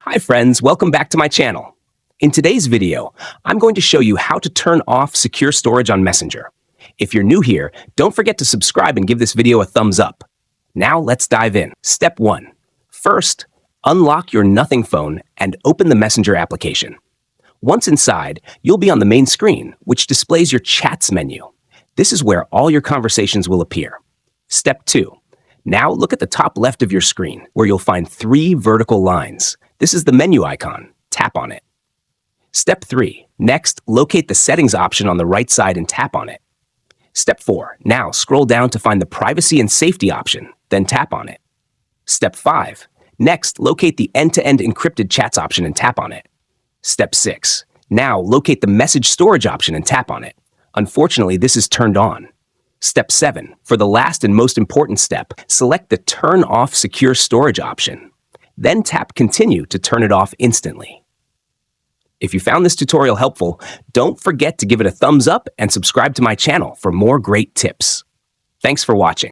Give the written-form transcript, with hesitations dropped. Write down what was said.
Hi friends, welcome back to my channel. In today's video, I'm going to show you how to turn off secure storage on Messenger. If you're new here, don't forget to subscribe and give this video a thumbs up. Now let's dive in. Step 1. First, unlock your Nothing phone and open the Messenger application. Once inside, you'll be on the main screen, which displays your Chats menu. This is where all your conversations will appear. Step 2. Now look at the top left of your screen, where you'll find 3 vertical lines. This is the menu icon. Tap on it. Step 3. Next, locate the Settings option on the right side and tap on it. Step 4. Now scroll down to find the Privacy and Safety option, then tap on it. Step 5. Next, locate the End-to-End Encrypted Chats option and tap on it. Step 6. Now locate the Message Storage option and tap on it. Unfortunately, this is turned on. Step 7. For the last and most important step, select the Turn Off Secure Storage option. Then tap Continue to turn it off instantly. If you found this tutorial helpful, don't forget to give it a thumbs up and subscribe to my channel for more great tips. Thanks for watching.